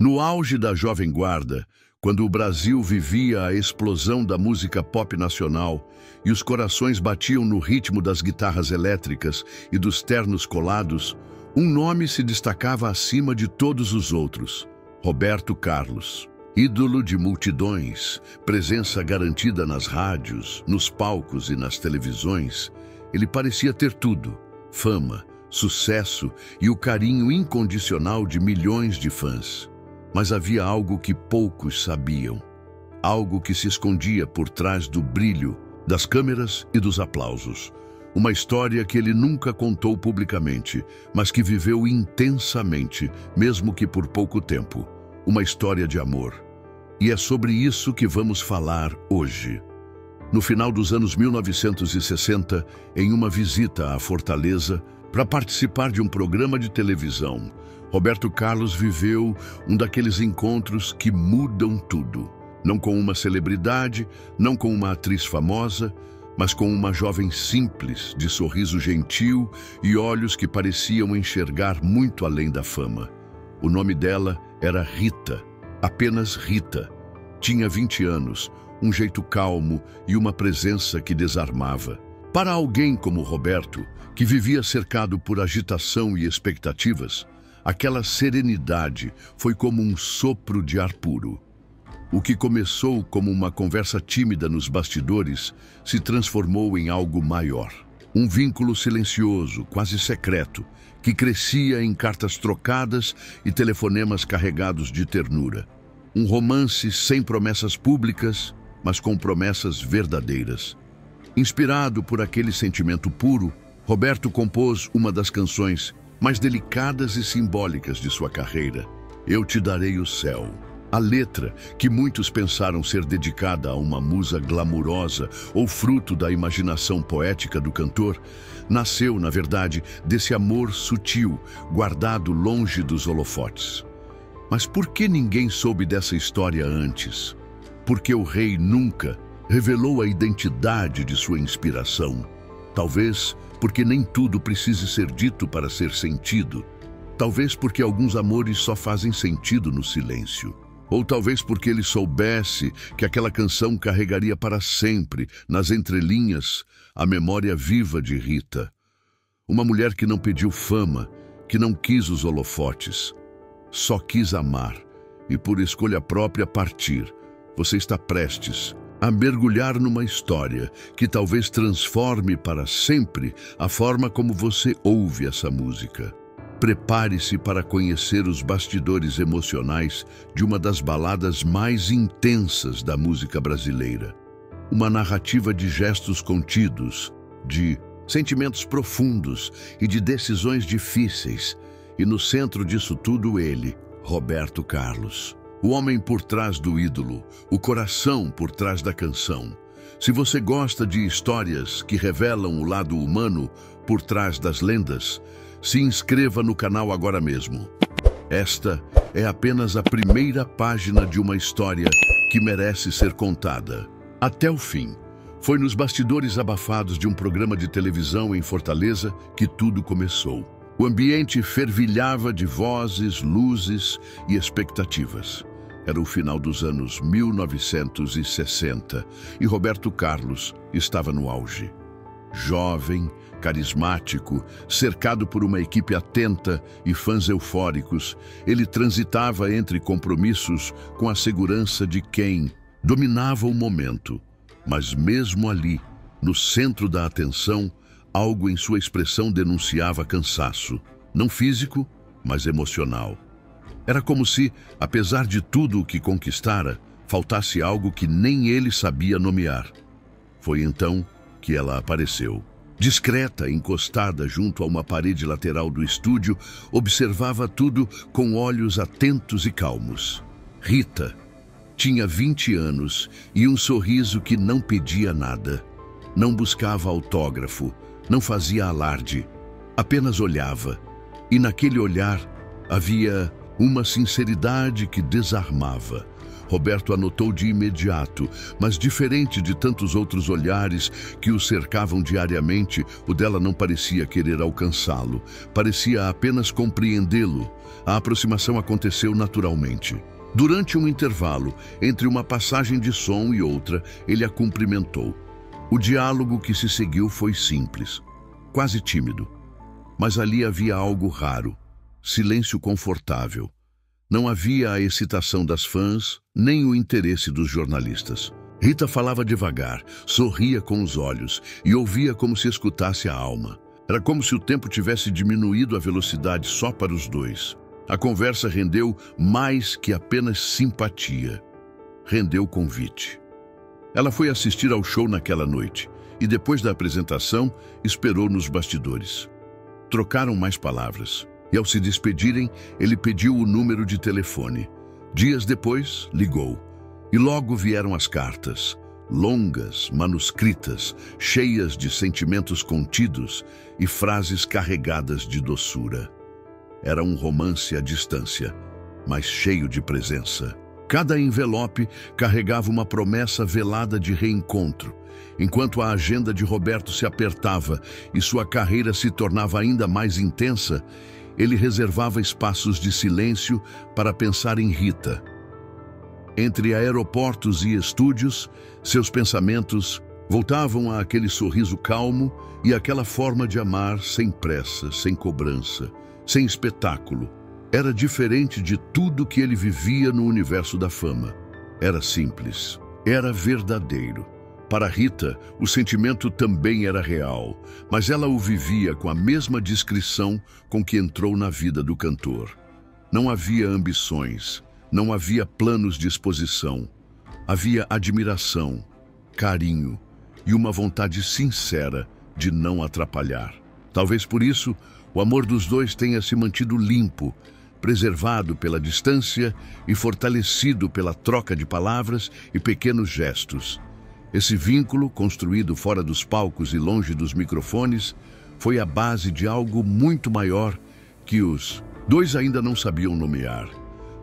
No auge da Jovem Guarda, quando o Brasil vivia a explosão da música pop nacional e os corações batiam no ritmo das guitarras elétricas e dos ternos colados, um nome se destacava acima de todos os outros: Roberto Carlos. Ídolo de multidões, presença garantida nas rádios, nos palcos e nas televisões, ele parecia ter tudo: fama, sucesso e o carinho incondicional de milhões de fãs. Mas havia algo que poucos sabiam, algo que se escondia por trás do brilho das câmeras e dos aplausos. Uma história que ele nunca contou publicamente, mas que viveu intensamente, mesmo que por pouco tempo. Uma história de amor. E é sobre isso que vamos falar hoje. No final dos anos 1960, em uma visita à Fortaleza, para participar de um programa de televisão, Roberto Carlos viveu um daqueles encontros que mudam tudo. Não com uma celebridade, não com uma atriz famosa, mas com uma jovem simples, de sorriso gentil e olhos que pareciam enxergar muito além da fama. O nome dela era Rita, apenas Rita. Tinha 20 anos, um jeito calmo e uma presença que desarmava. Para alguém como Roberto, que vivia cercado por agitação e expectativas, aquela serenidade foi como um sopro de ar puro. O que começou como uma conversa tímida nos bastidores se transformou em algo maior. Um vínculo silencioso, quase secreto, que crescia em cartas trocadas e telefonemas carregados de ternura. Um romance sem promessas públicas, mas com promessas verdadeiras. Inspirado por aquele sentimento puro, Roberto compôs uma das canções mais delicadas e simbólicas de sua carreira, Eu Te Darei o Céu. A letra, que muitos pensaram ser dedicada a uma musa glamurosa ou fruto da imaginação poética do cantor, nasceu, na verdade, desse amor sutil, guardado longe dos holofotes. Mas por que ninguém soube dessa história antes? Porque o rei nunca revelou a identidade de sua inspiração. Talvez porque nem tudo precise ser dito para ser sentido. Talvez porque alguns amores só fazem sentido no silêncio. Ou talvez porque ele soubesse que aquela canção carregaria para sempre, nas entrelinhas, a memória viva de Rita. Uma mulher que não pediu fama, que não quis os holofotes. Só quis amar e, por escolha própria, partir. Você está prestes a mergulhar numa história que talvez transforme para sempre a forma como você ouve essa música. Prepare-se para conhecer os bastidores emocionais de uma das baladas mais intensas da música brasileira. Uma narrativa de gestos contidos, de sentimentos profundos e de decisões difíceis. E no centro disso tudo ele, Roberto Carlos. O homem por trás do ídolo, o coração por trás da canção. Se você gosta de histórias que revelam o lado humano por trás das lendas, se inscreva no canal agora mesmo. Esta é apenas a primeira página de uma história que merece ser contada. Até o fim. Foi nos bastidores abafados de um programa de televisão em Fortaleza que tudo começou. O ambiente fervilhava de vozes, luzes e expectativas. Era o final dos anos 1960 e Roberto Carlos estava no auge. Jovem, carismático, cercado por uma equipe atenta e fãs eufóricos, ele transitava entre compromissos com a segurança de quem dominava o momento. Mas mesmo ali, no centro da atenção, algo em sua expressão denunciava cansaço, não físico, mas emocional. Era como se, apesar de tudo o que conquistara, faltasse algo que nem ele sabia nomear. Foi então que ela apareceu. Discreta, encostada junto a uma parede lateral do estúdio, observava tudo com olhos atentos e calmos. Rita tinha 20 anos e um sorriso que não pedia nada. Não buscava autógrafo, não fazia alarde, apenas olhava. E naquele olhar havia uma sinceridade que desarmava. Roberto anotou de imediato, mas diferente de tantos outros olhares que o cercavam diariamente, o dela não parecia querer alcançá-lo, parecia apenas compreendê-lo. A aproximação aconteceu naturalmente. Durante um intervalo, entre uma passagem de som e outra, ele a cumprimentou. O diálogo que se seguiu foi simples, quase tímido. Mas ali havia algo raro, silêncio confortável. Não havia a excitação das fãs, nem o interesse dos jornalistas. Rita falava devagar, sorria com os olhos e ouvia como se escutasse a alma. Era como se o tempo tivesse diminuído a velocidade só para os dois. A conversa rendeu mais que apenas simpatia. Rendeu convite. Ela foi assistir ao show naquela noite e, depois da apresentação, esperou nos bastidores. Trocaram mais palavras. E ao se despedirem, ele pediu o número de telefone. Dias depois, ligou. E logo vieram as cartas, longas, manuscritas, cheias de sentimentos contidos e frases carregadas de doçura. Era um romance à distância, mas cheio de presença. Cada envelope carregava uma promessa velada de reencontro. Enquanto a agenda de Roberto se apertava e sua carreira se tornava ainda mais intensa, ele reservava espaços de silêncio para pensar em Rita. Entre aeroportos e estúdios, seus pensamentos voltavam àquele sorriso calmo e àquela forma de amar sem pressa, sem cobrança, sem espetáculo. Era diferente de tudo que ele vivia no universo da fama. Era simples, era verdadeiro. Para Rita, o sentimento também era real, mas ela o vivia com a mesma discrição com que entrou na vida do cantor. Não havia ambições, não havia planos de exposição. Havia admiração, carinho e uma vontade sincera de não atrapalhar. Talvez por isso, o amor dos dois tenha se mantido limpo, preservado pela distância e fortalecido pela troca de palavras e pequenos gestos. Esse vínculo, construído fora dos palcos e longe dos microfones, foi a base de algo muito maior que os dois ainda não sabiam nomear.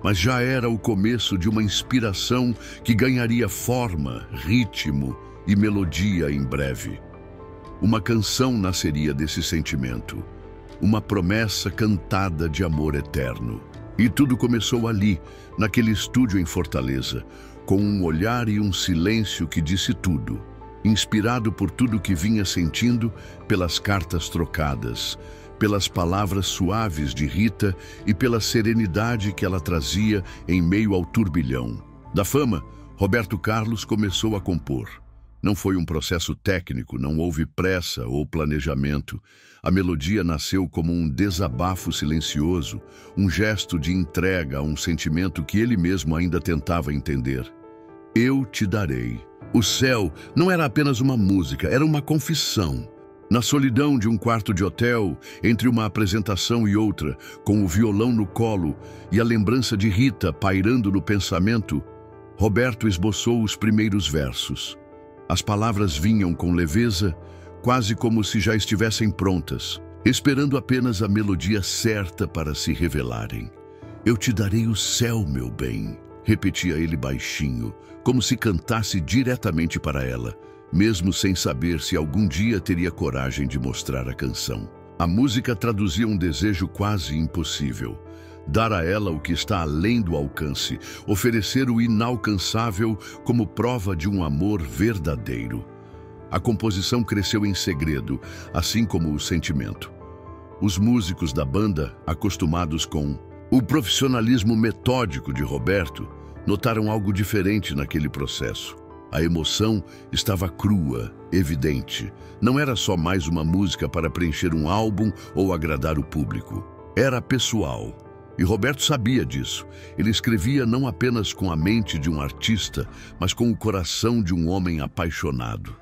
Mas já era o começo de uma inspiração que ganharia forma, ritmo e melodia em breve. Uma canção nasceria desse sentimento, uma promessa cantada de amor eterno. E tudo começou ali, naquele estúdio em Fortaleza, com um olhar e um silêncio que disse tudo, inspirado por tudo que vinha sentindo, pelas cartas trocadas, pelas palavras suaves de Rita e pela serenidade que ela trazia em meio ao turbilhão. Da fama, Roberto Carlos começou a compor. Não foi um processo técnico, não houve pressa ou planejamento. A melodia nasceu como um desabafo silencioso, um gesto de entrega a um sentimento que ele mesmo ainda tentava entender. Eu te darei. O céu não era apenas uma música, era uma confissão. Na solidão de um quarto de hotel, entre uma apresentação e outra, com o violão no colo e a lembrança de Rita pairando no pensamento, Roberto esboçou os primeiros versos. As palavras vinham com leveza, quase como se já estivessem prontas, esperando apenas a melodia certa para se revelarem. Eu te darei o céu, meu bem, repetia ele baixinho, como se cantasse diretamente para ela, mesmo sem saber se algum dia teria coragem de mostrar a canção. A música traduzia um desejo quase impossível. Dar a ela o que está além do alcance, oferecer o inalcançável como prova de um amor verdadeiro. A composição cresceu em segredo, assim como o sentimento. Os músicos da banda, acostumados com o profissionalismo metódico de Roberto, notaram algo diferente naquele processo. A emoção estava crua, evidente. Não era só mais uma música para preencher um álbum ou agradar o público. Era pessoal. E Roberto sabia disso. Ele escrevia não apenas com a mente de um artista, mas com o coração de um homem apaixonado.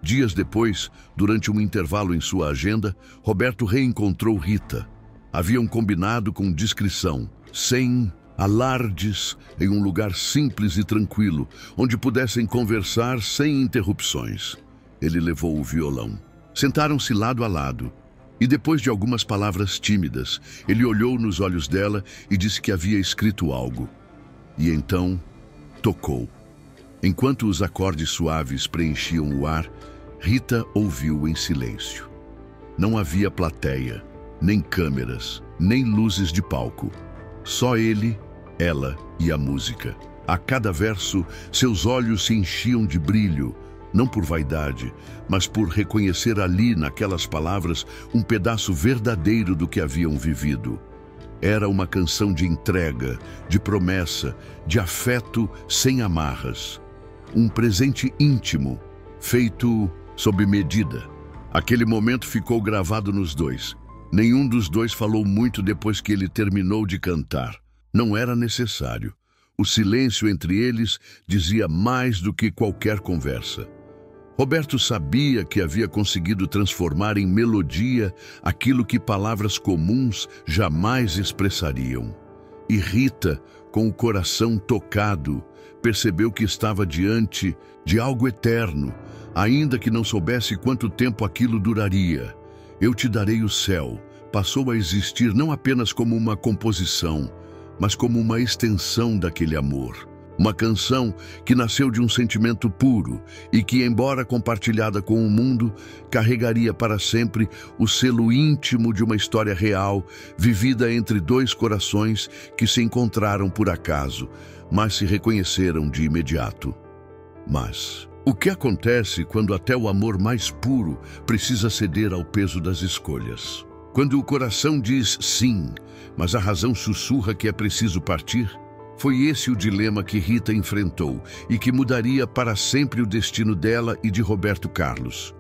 Dias depois, durante um intervalo em sua agenda, Roberto reencontrou Rita. Haviam combinado com discrição, sem alardes, em um lugar simples e tranquilo, onde pudessem conversar sem interrupções. Ele levou o violão. Sentaram-se lado a lado. E depois de algumas palavras tímidas, ele olhou nos olhos dela e disse que havia escrito algo. E então, tocou. Enquanto os acordes suaves preenchiam o ar, Rita ouviu em silêncio. Não havia plateia, nem câmeras, nem luzes de palco. Só ele, ela e a música. A cada verso, seus olhos se enchiam de brilho, não por vaidade, mas por reconhecer ali, naquelas palavras, um pedaço verdadeiro do que haviam vivido. Era uma canção de entrega, de promessa, de afeto sem amarras. Um presente íntimo, feito sob medida. Aquele momento ficou gravado nos dois. Nenhum dos dois falou muito depois que ele terminou de cantar. Não era necessário. O silêncio entre eles dizia mais do que qualquer conversa. Roberto sabia que havia conseguido transformar em melodia aquilo que palavras comuns jamais expressariam. E Rita, com o coração tocado, percebeu que estava diante de algo eterno, ainda que não soubesse quanto tempo aquilo duraria. Eu Te Darei o Céu passou a existir não apenas como uma composição, mas como uma extensão daquele amor. Uma canção que nasceu de um sentimento puro e que, embora compartilhada com o mundo, carregaria para sempre o selo íntimo de uma história real, vivida entre dois corações que se encontraram por acaso, mas se reconheceram de imediato. Mas o que acontece quando até o amor mais puro precisa ceder ao peso das escolhas? Quando o coração diz sim, mas a razão sussurra que é preciso partir? Foi esse o dilema que Rita enfrentou e que mudaria para sempre o destino dela e de Roberto Carlos.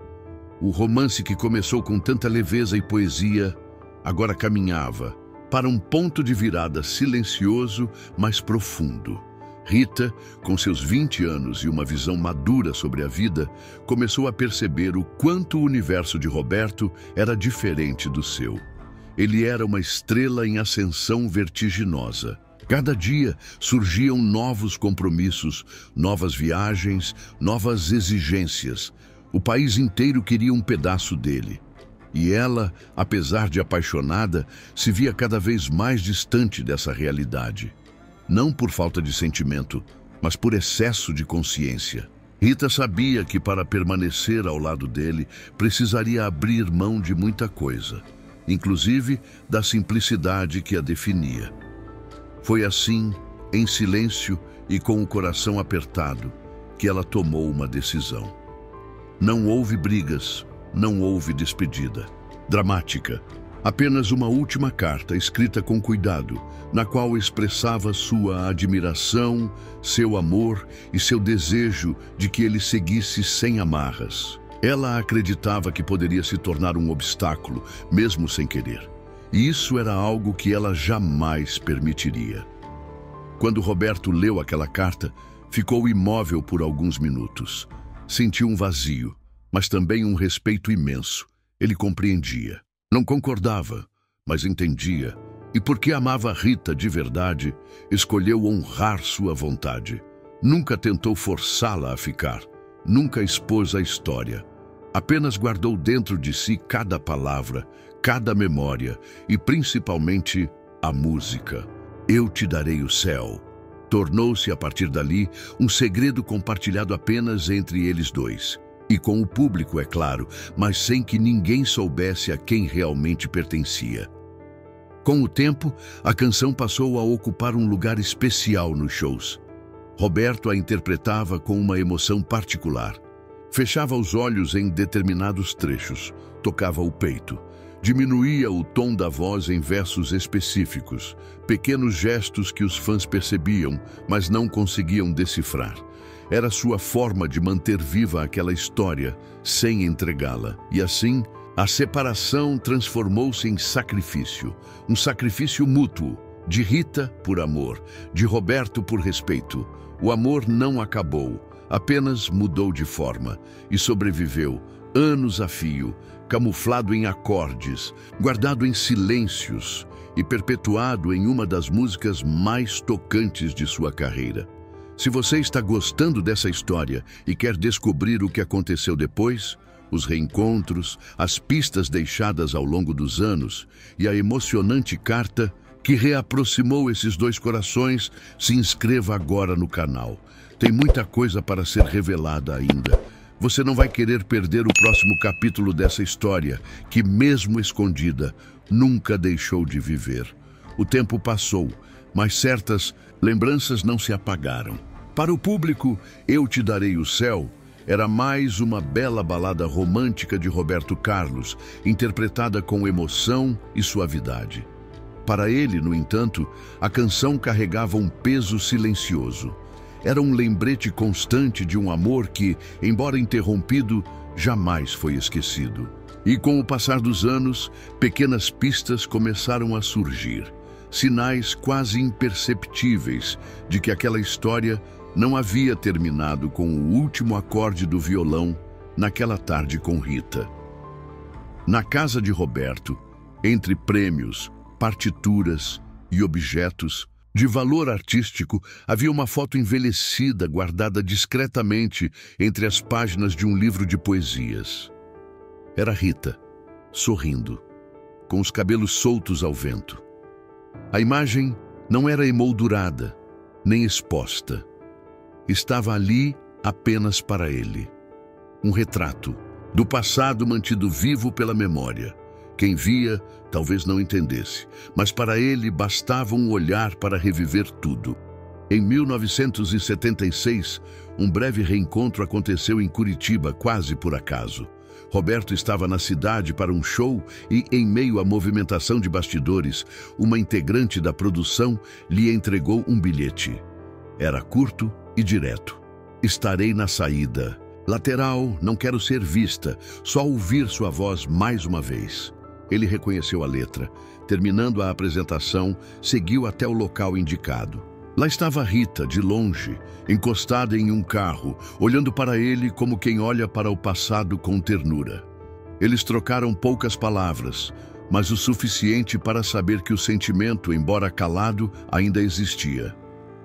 O romance que começou com tanta leveza e poesia, agora caminhava para um ponto de virada silencioso, mas profundo. Rita, com seus 20 anos e uma visão madura sobre a vida, começou a perceber o quanto o universo de Roberto era diferente do seu. Ele era uma estrela em ascensão vertiginosa. Cada dia surgiam novos compromissos, novas viagens, novas exigências. O país inteiro queria um pedaço dele. E ela, apesar de apaixonada, se via cada vez mais distante dessa realidade. Não por falta de sentimento, mas por excesso de consciência. Rita sabia que para permanecer ao lado dele, precisaria abrir mão de muita coisa, inclusive da simplicidade que a definia. Foi assim, em silêncio e com o coração apertado, que ela tomou uma decisão. Não houve brigas, não houve despedida dramática. Apenas uma última carta escrita com cuidado, na qual expressava sua admiração, seu amor e seu desejo de que ele seguisse sem amarras. Ela acreditava que poderia se tornar um obstáculo, mesmo sem querer. E isso era algo que ela jamais permitiria. Quando Roberto leu aquela carta, ficou imóvel por alguns minutos. Sentiu um vazio, mas também um respeito imenso. Ele compreendia. Não concordava, mas entendia. E porque amava Rita de verdade, escolheu honrar sua vontade. Nunca tentou forçá-la a ficar. Nunca expôs a história. Apenas guardou dentro de si cada palavra, cada memória e, principalmente, a música. Eu Te Darei o Céu. Tornou-se, a partir dali, um segredo compartilhado apenas entre eles dois. E com o público, é claro, mas sem que ninguém soubesse a quem realmente pertencia. Com o tempo, a canção passou a ocupar um lugar especial nos shows. Roberto a interpretava com uma emoção particular. Fechava os olhos em determinados trechos, tocava o peito, diminuía o tom da voz em versos específicos, pequenos gestos que os fãs percebiam, mas não conseguiam decifrar. Era sua forma de manter viva aquela história, sem entregá-la. E assim, a separação transformou-se em sacrifício. Um sacrifício mútuo, de Rita por amor, de Roberto por respeito. O amor não acabou, apenas mudou de forma e sobreviveu, anos a fio, camuflado em acordes, guardado em silêncios e perpetuado em uma das músicas mais tocantes de sua carreira. Se você está gostando dessa história e quer descobrir o que aconteceu depois, os reencontros, as pistas deixadas ao longo dos anos e a emocionante carta, que reaproximou esses dois corações, se inscreva agora no canal. Tem muita coisa para ser revelada ainda. Você não vai querer perder o próximo capítulo dessa história, que mesmo escondida, nunca deixou de viver. O tempo passou, mas certas lembranças não se apagaram. Para o público, Eu Te Darei o Céu era mais uma bela balada romântica de Roberto Carlos, interpretada com emoção e suavidade. Para ele, no entanto, a canção carregava um peso silencioso. Era um lembrete constante de um amor que, embora interrompido, jamais foi esquecido. E com o passar dos anos, pequenas pistas começaram a surgir, sinais quase imperceptíveis de que aquela história não havia terminado com o último acorde do violão naquela tarde com Rita. Na casa de Roberto, entre prêmios, partituras e objetos de valor artístico, havia uma foto envelhecida guardada discretamente entre as páginas de um livro de poesias. Era Rita, sorrindo, com os cabelos soltos ao vento. A imagem não era emoldurada, nem exposta. Estava ali apenas para ele. Um retrato do passado mantido vivo pela memória. Quem via talvez não entendesse, mas para ele bastava um olhar para reviver tudo. Em 1976, um breve reencontro aconteceu em Curitiba, quase por acaso. Roberto estava na cidade para um show e, em meio à movimentação de bastidores, uma integrante da produção lhe entregou um bilhete. Era curto e direto. Estarei na saída. Lateral, não quero ser vista, só ouvir sua voz mais uma vez. Ele reconheceu a letra. Terminando a apresentação, seguiu até o local indicado. Lá estava Rita, de longe, encostada em um carro, olhando para ele como quem olha para o passado com ternura. Eles trocaram poucas palavras, mas o suficiente para saber que o sentimento, embora calado, ainda existia.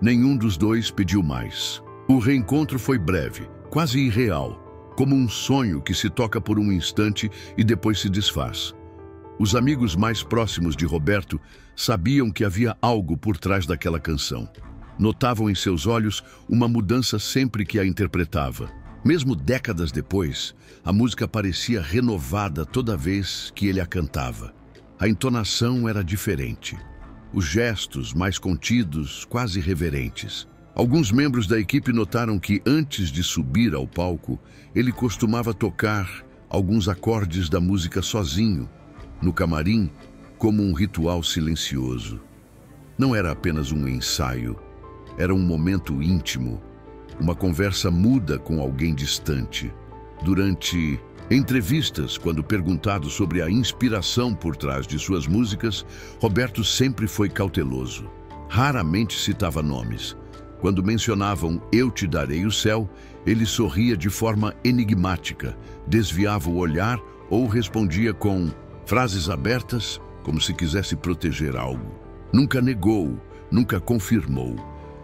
Nenhum dos dois pediu mais. O reencontro foi breve, quase irreal, como um sonho que se toca por um instante e depois se desfaz. Os amigos mais próximos de Roberto sabiam que havia algo por trás daquela canção. Notavam em seus olhos uma mudança sempre que a interpretava. Mesmo décadas depois, a música parecia renovada toda vez que ele a cantava. A entonação era diferente. Os gestos mais contidos, quase reverentes. Alguns membros da equipe notaram que, antes de subir ao palco, ele costumava tocar alguns acordes da música sozinho, no camarim, como um ritual silencioso. Não era apenas um ensaio, era um momento íntimo, uma conversa muda com alguém distante. Durante entrevistas, quando perguntado sobre a inspiração por trás de suas músicas, Roberto sempre foi cauteloso. Raramente citava nomes. Quando mencionavam Eu Te Darei o Céu, ele sorria de forma enigmática, desviava o olhar ou respondia com frases abertas, como se quisesse proteger algo. Nunca negou, nunca confirmou,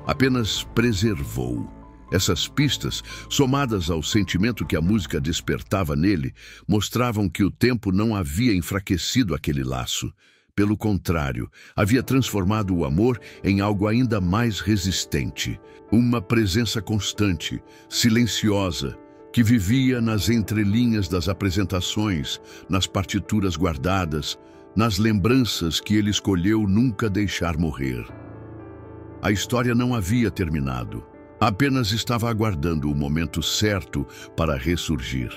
apenas preservou. Essas pistas, somadas ao sentimento que a música despertava nele, mostravam que o tempo não havia enfraquecido aquele laço. Pelo contrário, havia transformado o amor em algo ainda mais resistente. Uma presença constante, silenciosa, que vivia nas entrelinhas das apresentações, nas partituras guardadas, nas lembranças que ele escolheu nunca deixar morrer. A história não havia terminado, apenas estava aguardando o momento certo para ressurgir.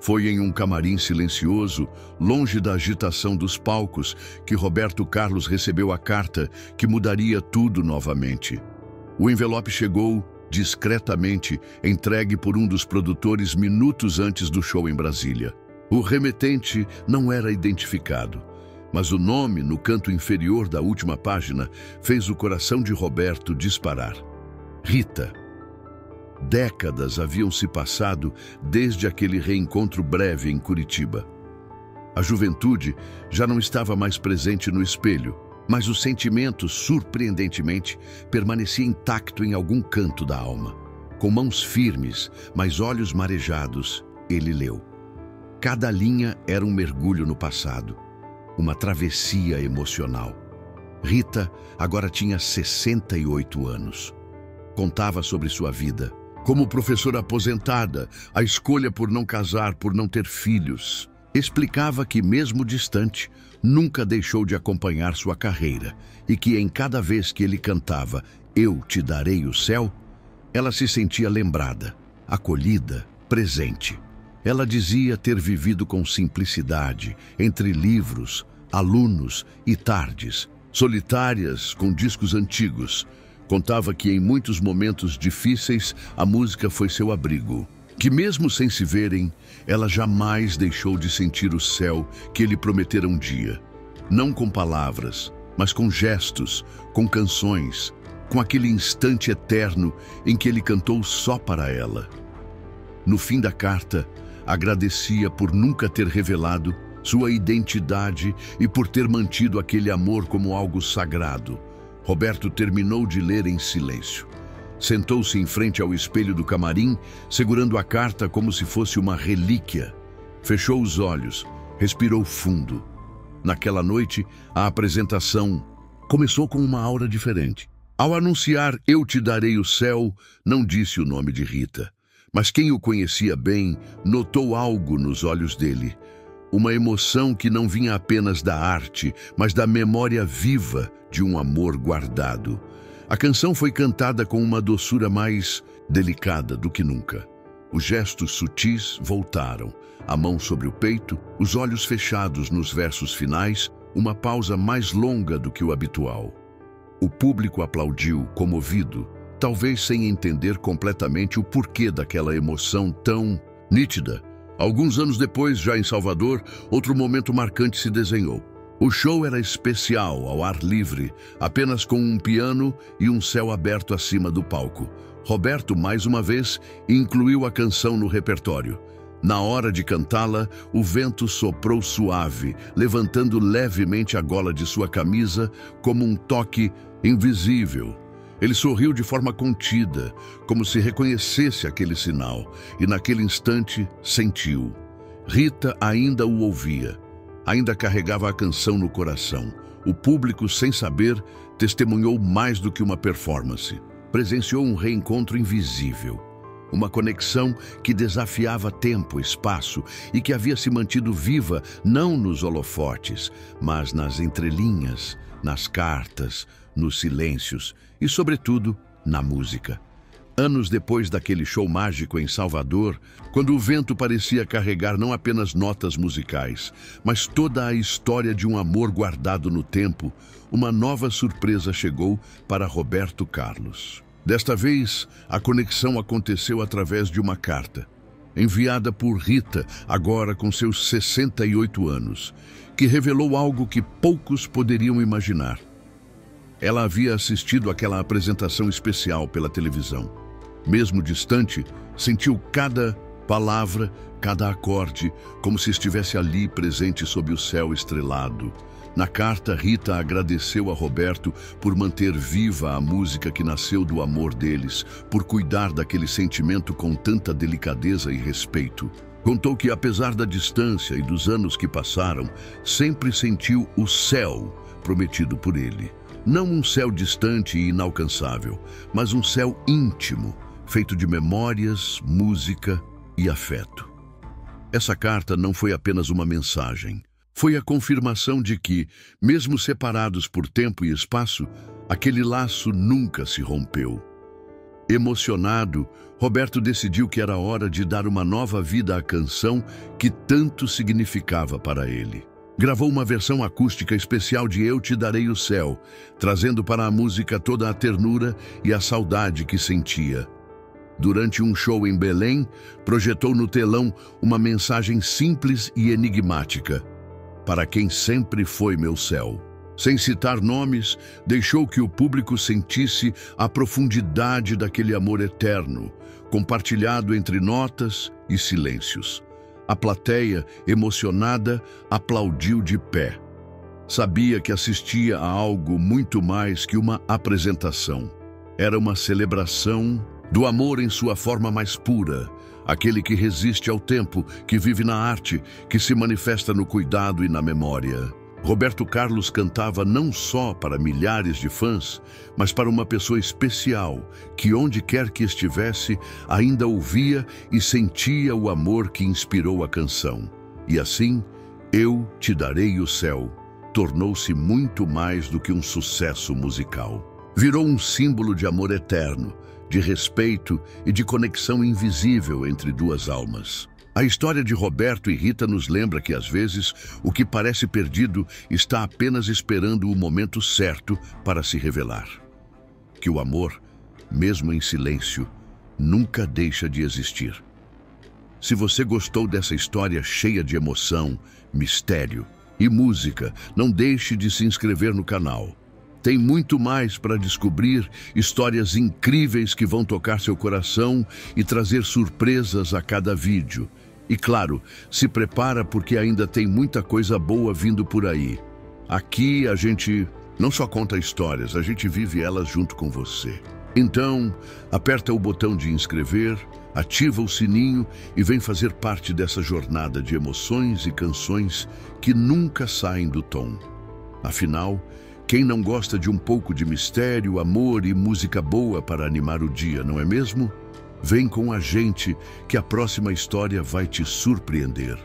Foi em um camarim silencioso, longe da agitação dos palcos, que Roberto Carlos recebeu a carta que mudaria tudo novamente. O envelope chegou discretamente, entregue por um dos produtores minutos antes do show em Brasília. O remetente não era identificado, mas o nome no canto inferior da última página fez o coração de Roberto disparar. Rita. Décadas haviam se passado desde aquele reencontro breve em Curitiba. A juventude já não estava mais presente no espelho, mas o sentimento, surpreendentemente, permanecia intacto em algum canto da alma. Com mãos firmes, mas olhos marejados, ele leu. Cada linha era um mergulho no passado, uma travessia emocional. Rita agora tinha 68 anos. Contava sobre sua vida. Como professora aposentada, a escolha por não casar, por não ter filhos. Explicava que, mesmo distante, nunca deixou de acompanhar sua carreira e que em cada vez que ele cantava "Eu te darei o céu", ela se sentia lembrada, acolhida, presente. Ela dizia ter vivido com simplicidade, entre livros, alunos e tardes, solitárias com discos antigos. Contava que em muitos momentos difíceis a música foi seu abrigo. Que mesmo sem se verem, ela jamais deixou de sentir o céu que ele prometera um dia. Não com palavras, mas com gestos, com canções, com aquele instante eterno em que ele cantou só para ela. No fim da carta, agradecia por nunca ter revelado sua identidade e por ter mantido aquele amor como algo sagrado. Roberto terminou de ler em silêncio. Sentou-se em frente ao espelho do camarim, segurando a carta como se fosse uma relíquia. Fechou os olhos, respirou fundo. Naquela noite, a apresentação começou com uma aura diferente. Ao anunciar "Eu te darei o céu", não disse o nome de Rita. Mas quem o conhecia bem notou algo nos olhos dele. Uma emoção que não vinha apenas da arte, mas da memória viva de um amor guardado. A canção foi cantada com uma doçura mais delicada do que nunca. Os gestos sutis voltaram, a mão sobre o peito, os olhos fechados nos versos finais, uma pausa mais longa do que o habitual. O público aplaudiu, comovido, talvez sem entender completamente o porquê daquela emoção tão nítida. Alguns anos depois, já em Salvador, outro momento marcante se desenhou. O show era especial, ao ar livre, apenas com um piano e um céu aberto acima do palco. Roberto, mais uma vez, incluiu a canção no repertório. Na hora de cantá-la, o vento soprou suave, levantando levemente a gola de sua camisa como um toque invisível. Ele sorriu de forma contida, como se reconhecesse aquele sinal, e naquele instante sentiu. Rita ainda o ouvia, ainda carregava a canção no coração. O público, sem saber, testemunhou mais do que uma performance. Presenciou um reencontro invisível. Uma conexão que desafiava tempo, espaço e que havia se mantido viva não nos holofotes, mas nas entrelinhas, nas cartas, nos silêncios e, sobretudo, na música. Anos depois daquele show mágico em Salvador, quando o vento parecia carregar não apenas notas musicais, mas toda a história de um amor guardado no tempo, uma nova surpresa chegou para Roberto Carlos. Desta vez, a conexão aconteceu através de uma carta, enviada por Rita, agora com seus 68 anos, que revelou algo que poucos poderiam imaginar. Ela havia assistido àquela apresentação especial pela televisão. Mesmo distante, sentiu cada palavra, cada acorde, como se estivesse ali presente sob o céu estrelado. Na carta, Rita agradeceu a Roberto por manter viva a música que nasceu do amor deles, por cuidar daquele sentimento com tanta delicadeza e respeito. Contou que, apesar da distância e dos anos que passaram, sempre sentiu o céu prometido por ele. Não um céu distante e inalcançável, mas um céu íntimo, feito de memórias, música e afeto. Essa carta não foi apenas uma mensagem. Foi a confirmação de que, mesmo separados por tempo e espaço, aquele laço nunca se rompeu. Emocionado, Roberto decidiu que era hora de dar uma nova vida à canção que tanto significava para ele. Gravou uma versão acústica especial de "Eu te darei o céu", trazendo para a música toda a ternura e a saudade que sentia. Durante um show em Belém, projetou no telão uma mensagem simples e enigmática: "Para quem sempre foi meu céu". Sem citar nomes, deixou que o público sentisse a profundidade daquele amor eterno, compartilhado entre notas e silêncios. A plateia, emocionada, aplaudiu de pé. Sabia que assistia a algo muito mais que uma apresentação. Era uma celebração do amor em sua forma mais pura, aquele que resiste ao tempo, que vive na arte, que se manifesta no cuidado e na memória. Roberto Carlos cantava não só para milhares de fãs, mas para uma pessoa especial, que onde quer que estivesse, ainda ouvia e sentia o amor que inspirou a canção. E assim, Eu Te Darei o Céu tornou-se muito mais do que um sucesso musical. Virou um símbolo de amor eterno, de respeito e de conexão invisível entre duas almas. A história de Roberto e Rita nos lembra que, às vezes, o que parece perdido está apenas esperando o momento certo para se revelar. Que o amor, mesmo em silêncio, nunca deixa de existir. Se você gostou dessa história cheia de emoção, mistério e música, não deixe de se inscrever no canal. Tem muito mais para descobrir, histórias incríveis que vão tocar seu coração e trazer surpresas a cada vídeo. E claro, se prepara porque ainda tem muita coisa boa vindo por aí. Aqui a gente não só conta histórias, a gente vive elas junto com você. Então, aperta o botão de inscrever, ativa o sininho e vem fazer parte dessa jornada de emoções e canções que nunca saem do tom. Afinal, quem não gosta de um pouco de mistério, amor e música boa para animar o dia, não é mesmo? Vem com a gente que a próxima história vai te surpreender.